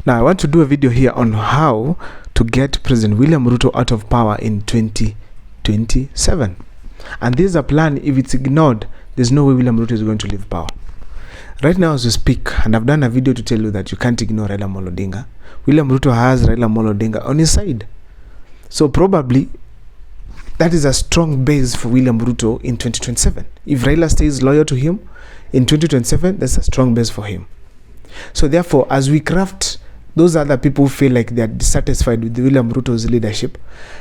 Now, I want to do a video here on how to get President William Ruto out of power in 2027. And this is a plan. If it's ignored, there's no way William Ruto is going to leave power. Right now as we speak, and I've done a video to tell you that you can't ignore Raila Amolo Odinga. William Ruto has Raila Amolo Odinga on his side. So probably that is a strong base for William Ruto in 2027. If Raila stays loyal to him in 2027, that's a strong base for him. So therefore, as we craft those other people who feel like they are dissatisfied with William Ruto's leadership,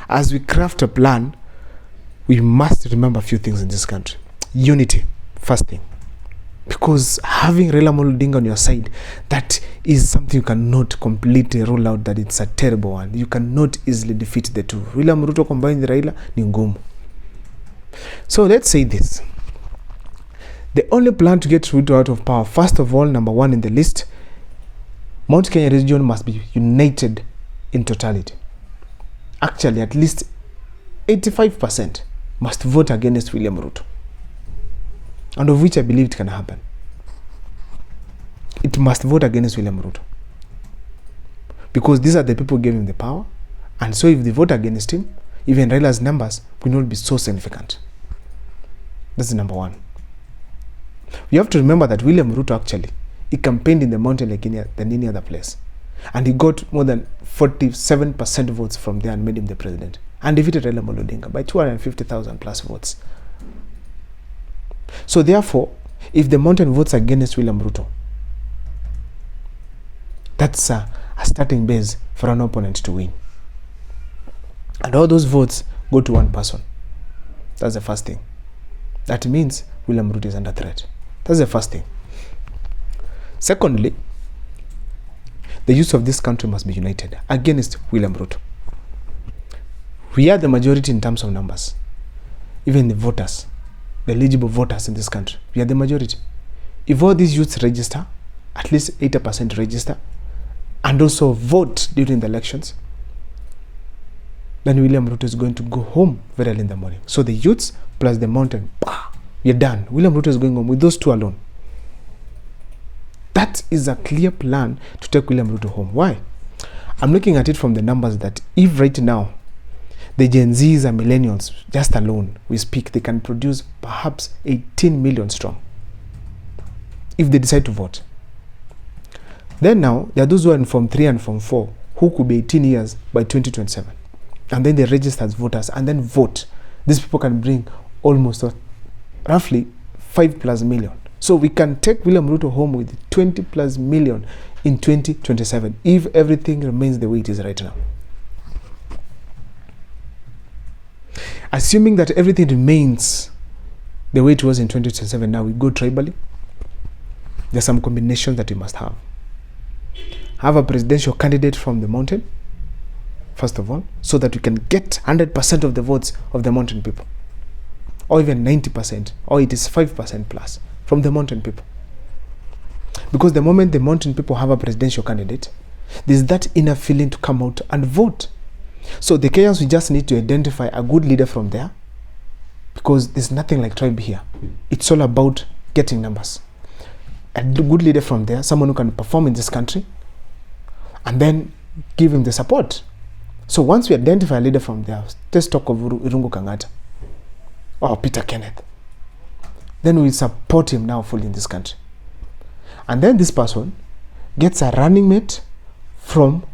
as we craft a plan, we must remember a few things in this country. Unity, first thing. Because having Raila Amolo Odinga on your side, that is something you cannot completely rule out that it's a terrible one. You cannot easily defeat the two. William Ruto combined with Raila, ni ngumu. So let's say this. The only plan to get Ruto out of power, first of all, number one in the list, Mount Kenya region must be united in totality. Actually, at least 85% must vote against William Ruto. And of which I believe it can happen. It must vote against William Ruto. Because these are the people who gave him the power. And so if they vote against him, even Raila's numbers will not be so significant. That's number one. You have to remember that William Ruto actually, he campaigned in the mountain like than any other place. And he got more than 47% votes from there and made him the president. And defeated Raila Amolo Odinga by 250,000 plus votes. So therefore, if the mountain votes against William Ruto, that's a starting base for an opponent to win. And all those votes go to one person. That's the first thing. That means William Ruto is under threat. That's the first thing. Secondly, the youth of this country must be united against William Ruto. We are the majority in terms of numbers. Even the voters, the eligible voters in this country, we are the majority. If all these youths register, at least 80% register, and also vote during the elections, then William Ruto is going to go home very early in the morning. So the youths plus the mountain, we are done. William Ruto is going home with those two alone. That is a clear plan to take William Ruto home. Why? I'm looking at it from the numbers that if right now the Gen Zs and millennials, just alone, we speak, they can produce perhaps 18 million strong if they decide to vote. Then now, there are those who are in Form 3 and Form 4 who could be 18 years by 2027. And then they register as voters and then vote. These people can bring almost roughly 5 plus million. So we can take William Ruto home with 20 plus million in 2027 if everything remains the way it is right now. Assuming that everything remains the way it was in 2027, now we go tribally. There's some combinations that we must have. Have a presidential candidate from the mountain, first of all, so that we can get 100% of the votes of the mountain people. Or even 90%, or it is 5% plus from the mountain people. Because the moment the mountain people have a presidential candidate, there's that inner feeling to come out and vote. So the Kenyans, we just need to identify a good leader from there, because there's nothing like tribe here. It's all about getting numbers. A good leader from there, someone who can perform in this country, and then give him the support. So once we identify a leader from there, let's talk of Irungu Kangata or Peter Kenneth. Then we support him now fully in this country. And then this person gets a running mate from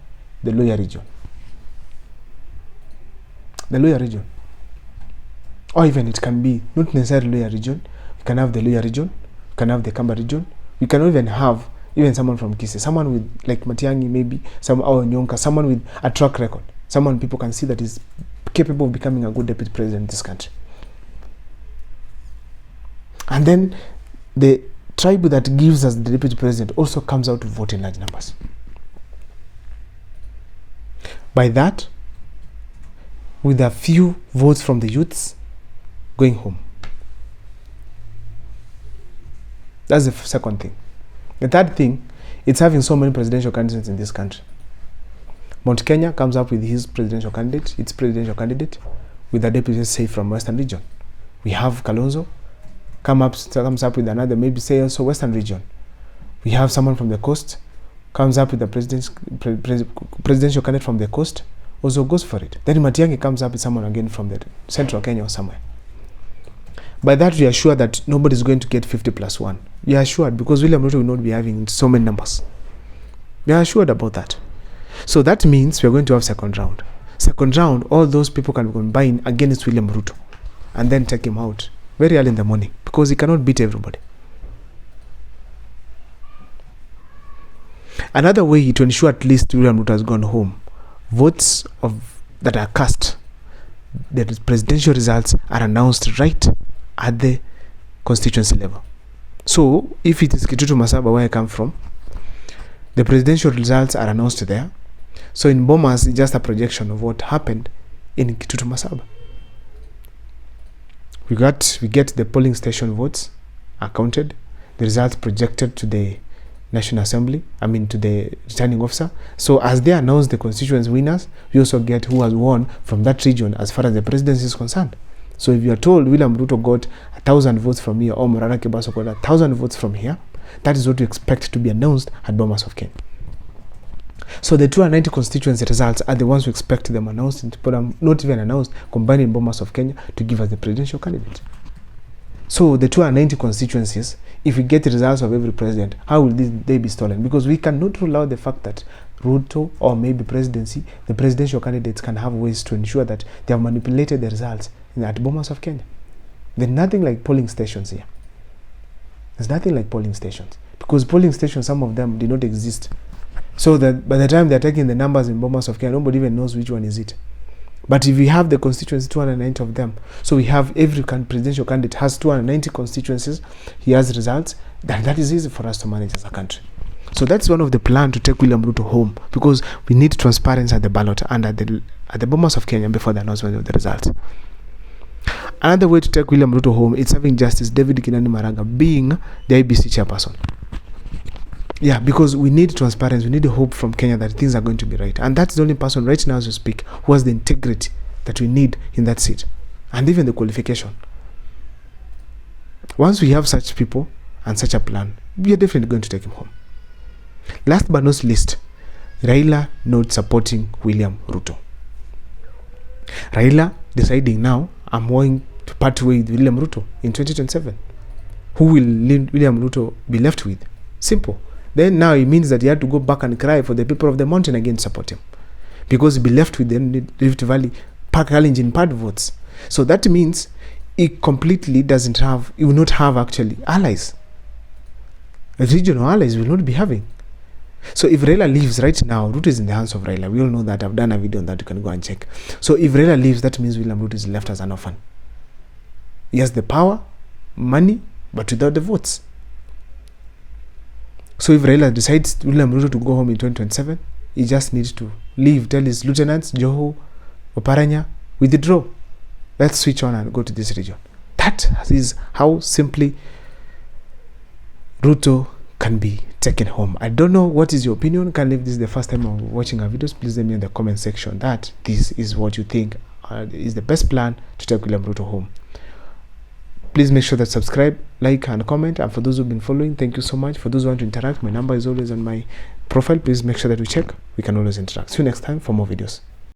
the Luhya region. The Luhya region. Or even it can be not necessarily Luhya region. We can have the Luhya region. We can have the Kamba region. We can even have someone from Kisii. Someone with, like Matiang'i maybe, or Nyonka, someone with a track record. Someone people can see that is capable of becoming a good deputy president in this country. And then the tribe that gives us the deputy president also comes out to vote in large numbers. By that, with a few votes from the youths going home. That's the second thing. The third thing, it's having so many presidential candidates in this country. Mount Kenya comes up with its presidential candidate, with a deputy say from Western region. We have Kalonzo comes up with another, maybe say also Western region. We have someone from the coast, comes up with the presidential candidate from the coast, also goes for it. Then Matiang'i comes up with someone again from the central Kenya or somewhere. By that, we are sure that nobody is going to get 50+1. We are assured, because William Ruto will not be having so many numbers. We are assured about that. So that means we are going to have second round. Second round, all those people can combine against William Ruto and then take him out very early in the morning, because he cannot beat everybody. Another way to ensure at least William Ruto has gone home, votes that are cast, the presidential results are announced right at the constituency level. So if it is Kitutu Masaba, where I come from, the presidential results are announced there. So in Bomas, it's just a projection of what happened in Kitutu Masaba. We get the polling station votes are counted, the results projected to the National Assembly, to the returning officer. So as they announce the constituents winners, we also get who has won from that region as far as the presidency is concerned. So if you are told William Ruto got 1,000 votes from here, or Morana Kibaso got 1,000 votes from here, that is what you expect to be announced at Bomas of Kenya. So the 290 constituency results are the ones we expect them announced, not even announced, combined in Bomas of Kenya to give us the presidential candidate. So the 290 constituencies, if we get the results of every president, how will they be stolen? Because we cannot rule out the fact that Ruto or maybe presidency, the presidential candidates can have ways to ensure that they have manipulated the results at Bomas of Kenya. There's nothing like polling stations here. There's nothing like polling stations, because polling stations, some of them did not exist. So that by the time they're taking the numbers in Bomas of Kenya, nobody even knows which one is it. But if we have the constituencies, 290 of them, so we have every presidential candidate has 290 constituencies, he has results, that is easy for us to manage as a country. So that's one of the plans to take William Ruto home, because we need transparency at the ballot and at the Bomas of Kenya before the announcement of the results. Another way to take William Ruto home is having Justice David Kinani Maraga being the IBC chairperson. Yeah, because we need transparency, we need hope from Kenya that things are going to be right. And that's the only person right now as we speak who has the integrity that we need in that seat, and even the qualification. Once we have such people and such a plan, we are definitely going to take him home. Last but not least, Raila not supporting William Ruto. Raila deciding now, I'm going to part way with William Ruto in 2027. Who will William Ruto be left with? Simple. Then now it means that he had to go back and cry for the people of the mountain again to support him, because he'll be left with the Rift Valley, Park Kalenjin part votes. So that means he completely he will not have actually allies. Regional allies will not be having. So if Raila leaves right now, Ruto is in the hands of Raila. We all know that. I've done a video on that. You can go and check. So if Raila leaves, that means William Ruto is left as an orphan. He has the power, money, but without the votes. So if Raila decides William Ruto to go home in 2027, he just needs to leave, tell his lieutenants, Joho, Oparanya, withdraw. Let's switch on and go to this region. That is how simply Ruto can be taken home. I don't know what is your opinion. Can if this is the first time of watching our videos, please let me in the comment section that this is what you think is the best plan to take William Ruto home. Please make sure that subscribe, like and comment. And for those who've been following, thank you so much. For those who want to interact, my number is always on my profile. Please make sure that we check. We can always interact. See you next time for more videos.